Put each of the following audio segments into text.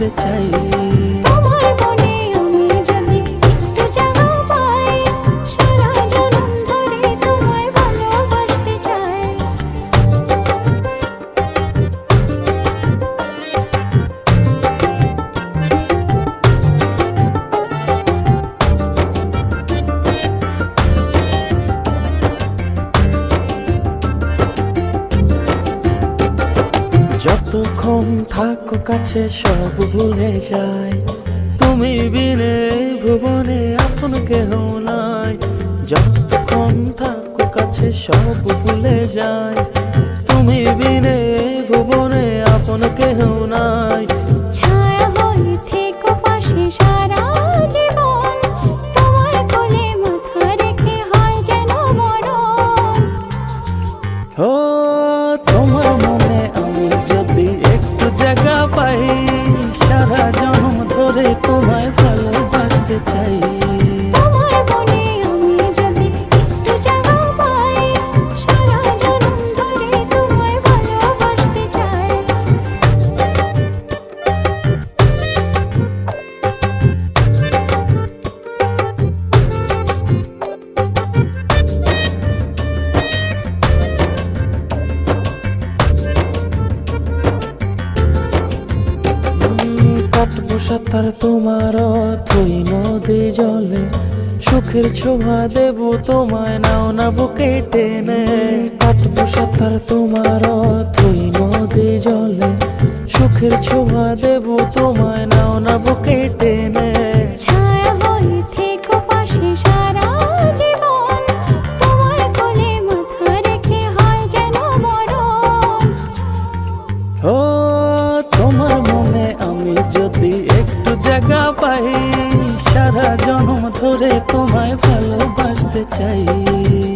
ভালোবাসতে চাই। তোমার মনে আমি যদি একটু জায়গা পাই, সারা জনম ধরে তোমায় ভালোবাসতে চাই। যতক্ষণ থাকো কাছে সব ভুলে যাই, তুমি বিনে ভুবনে আপন কেহ নাই। যতক্ষণ থাকো কাছে সব ভুলে যাই, তুমি বিনে ভুবনে আপন কেহ নাই। ছায়া হয়ে থেকো পাশে সারা জীবন, তোমার কোলে মাথা রেখে হয় যেন মরণ। ও তোমার মনে আমি যদি একটু জায়গা পাই, সারা জন্ম ধরে তোমায় ভালোবাসতে চাই। তোমার মনে আমি যদি একটু জায়গা পাই, সারা জনম ধরে তোমায় ভালোবাসতে চাই। কাটবো সাঁতার তোমার থই নদী জলে, সুখের ছোঁয়া দেব তোমায় নাও না বুকে টেনে। কাটবো সাঁতার তোমার থই নদী জলে, সুখের ছোঁয়া দেব তোমায় নাও না বুকে টেনে। ছায়া হয়ে থেকো পাশে সারা জীবন, তোমার কোলে মাথা রেখে হয় যেন মরণ। ও তোমার মনে আমি যদি একটু জায়গা পাই, সারা জন্ম ধরে তোমায় ভালোবাসতে চাই।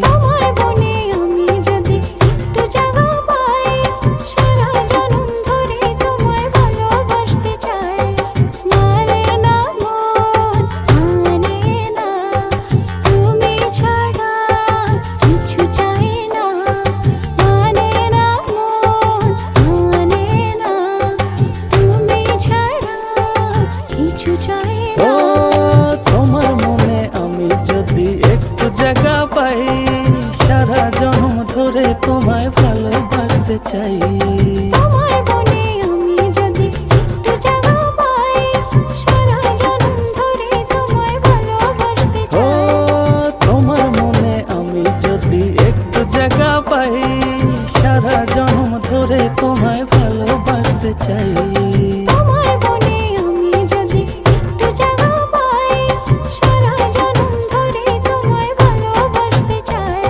তোমার মনে আমি যদি একটু জায়গা পাই, সারা জনম ধরে তোমায় ভালোবাসতে চাই। মানে না মন, মানে না, তুমি ছাড়া কিছু চাই না। মানে না মন, মানে না, তুমি ছাড়া কিছু চাই ও না। তোমার মনে আমি যদি একটু জায়গা পাই, সারা জন্ম ধরে তোমায় ভালোবাসতে চাই। তোমার মনে আমি যদি একটু জায়গা পাই, সারা জনম ধরে তোমায় ভালোবাসতে ও চাই। তোমার মনে আমি যদি একটু জায়গা পাই, সারা জন্ম ধরে তোমায় ভালোবাসতে চাই। তোমার মনে আমি যদি একটু জায়গা পাই, সারা জনম ধরে তোমায় ভালোবাসতে চাই।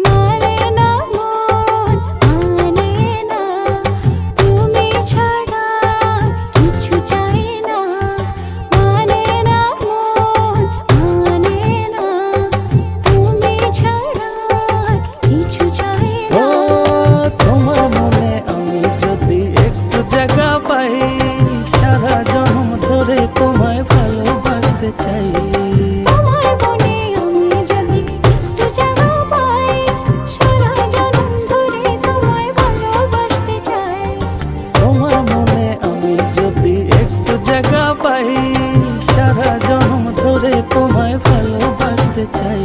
মানে না মন, মানে না, তুমি ছাড়া কিছু চাই না। মানে না মন, মানে না, তুমি ছাড়া কিছু চাই ও না। তোমার মনে আমি যদি একটু জায়গা পাই, সারা জন্ম ধরে তোমায় ভালোবাসতে চাই। তোমার মনে আমি যদি একটু জায়গা পাই, সারা জনম ধরে তোমায় ভালোবাসতে চাই। তোমার মনে আমি যদি একটু জায়গা পাই, সারা জন্ম ধরে তোমায় ভালোবাসতে চাই।